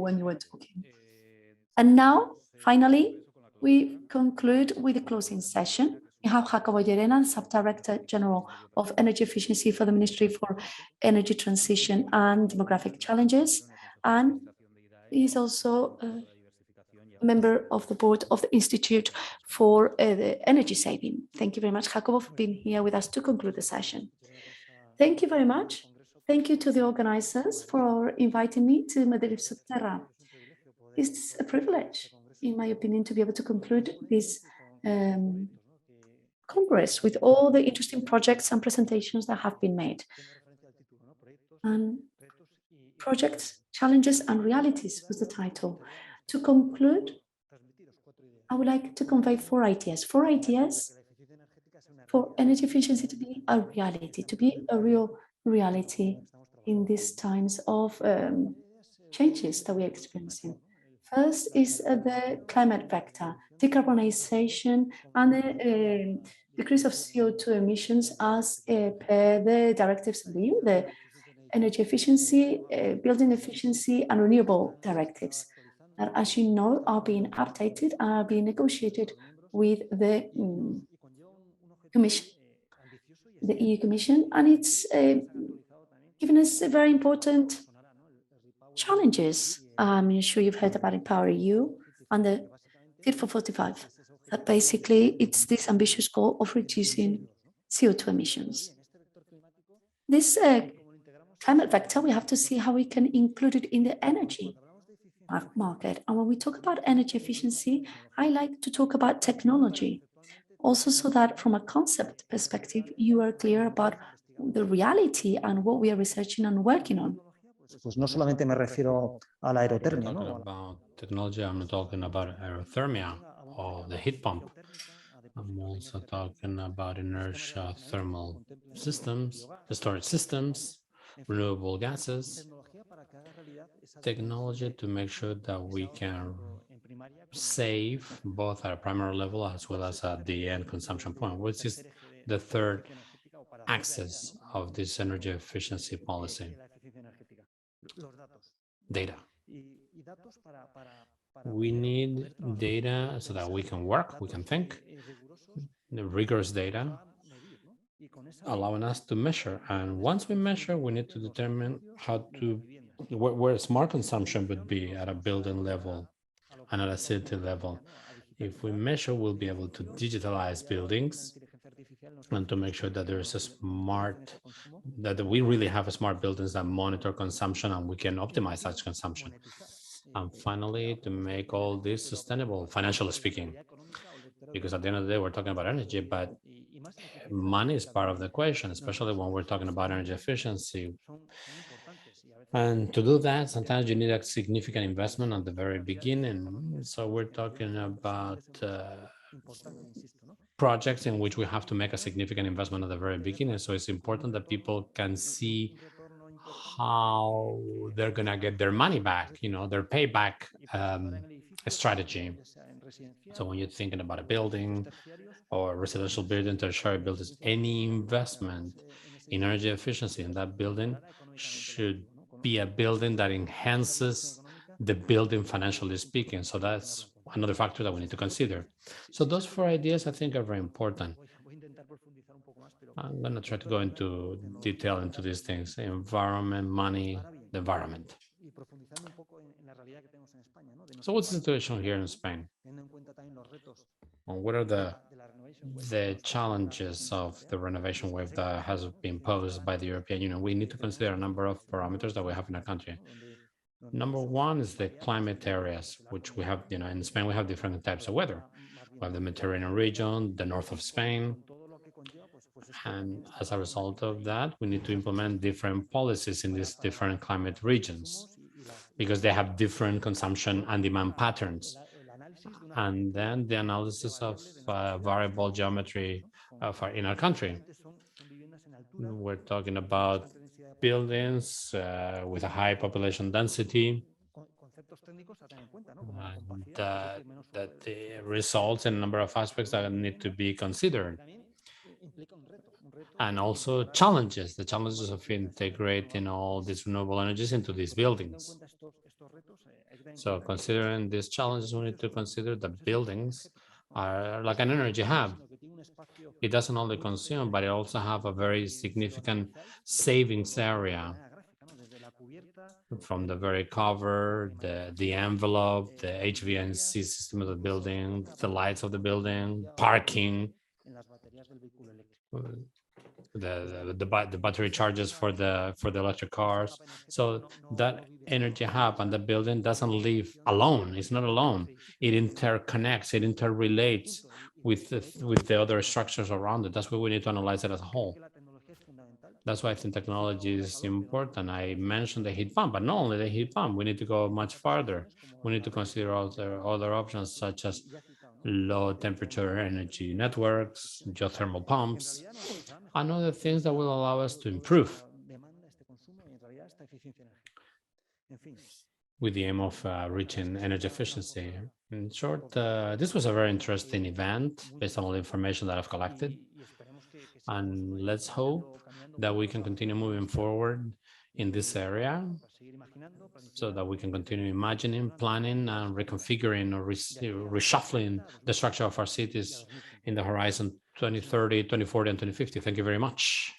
when you were talking. And now, finally, we conclude with the closing session. We have Jacobo Llerena, Subdirector General of Energy Efficiency for the Ministry for Energy Transition and Demographic Challenges, and he's also a member of the board of the Institute for the Energy Saving. Thank you very much, Jacobo, for being here with us to conclude the session. Thank you very much. Thank you to the organizers for inviting me to Madrid Subterra. It's a privilege, in my opinion, to be able to conclude this Congress with all the interesting projects and presentations that have been made. And projects, challenges and realities was the title. To conclude, I would like to convey four ideas for energy efficiency to be a reality, to be a real reality in these times of changes that we're experiencing. First is the climate vector, decarbonization and the decrease of CO2 emissions as per the directives of the EU, the energy efficiency, building efficiency and renewable directives that, as you know, are being updated, are being negotiated with the Commission, the EU Commission, and it's given us a very important challenges. I'm sure you've heard about Empower EU and the Fit for 45. That basically it's this ambitious goal of reducing CO2 emissions. This climate vector, we have to see how we can include it in the energy market. And when we talk about energy efficiency, I like to talk about technology, also so that from a concept perspective, you are clear about the reality and what we are researching and working on. Pues no solamente me refiero a la aerotermia, ¿no? About technology, I'm not talking about aerothermia or the heat pump. I'm also talking about inertia thermal systems, the storage systems, renewable gases, technology to make sure that we can save both at a primary level as well as at the end consumption point, which is the third axis of this energy efficiency policy. Data. We need data so that we can work, we can think, the rigorous data allowing us to measure. And once we measure, we need to determine how to, where smart consumption would be at a building level and at a city level. If we measure, we'll be able to digitalize buildings and to make sure that there's a smart, that we really have a smart buildings that monitor consumption and we can optimize such consumption. And finally, to make all this sustainable, financially speaking, because at the end of the day, we're talking about energy, but money is part of the equation, especially when we're talking about energy efficiency. And to do that, sometimes you need a significant investment at the very beginning. So we're talking about projects in which we have to make a significant investment at the very beginning. So it's important that people can see how they're going to get their money back, you know, their payback strategy. So when you're thinking about a building or residential building, tertiary buildings, any investment in energy efficiency in that building should be a building that enhances the building financially speaking. So that's another factor that we need to consider. So those four ideas I think are very important. I'm going to try to go into detail into these things: environment, money, the environment. So what's the situation here in Spain? And what are the challenges of the renovation wave that has been posed by the European Union? We need to consider a number of parameters that we have in our country. Number one is the climate areas, which we have, you know, in Spain, we have different types of weather. We have the Mediterranean region, the north of Spain. And as a result of that, we need to implement different policies in these different climate regions because they have different consumption and demand patterns. And then the analysis of variable geometry in our country. We're talking about buildings with a high population density, that results in a number of aspects that need to be considered. And also challenges, the challenges of integrating all these renewable energies into these buildings. So considering these challenges, we need to consider that buildings are like an energy hub. It doesn't only consume, but it also have a very significant savings area from the very cover, the envelope, the HVAC system of the building, the lights of the building, parking, the battery charges for the electric cars. So that energy hub and the building doesn't live alone. It's not alone. It interconnects, it interrelates with the other structures around it. That's why we need to analyze it as a whole. That's why I think technology is important. I mentioned the heat pump, but not only the heat pump, we need to go much farther. We need to consider other options such as low temperature energy networks, geothermal pumps, and other things that will allow us to improve with the aim of reaching energy efficiency. In short, this was a very interesting event based on all the information that I've collected. And let's hope that we can continue moving forward in this area so that we can continue imagining, planning, and reconfiguring or reshuffling the structure of our cities in the horizon 2030, 2040, and 2050. Thank you very much.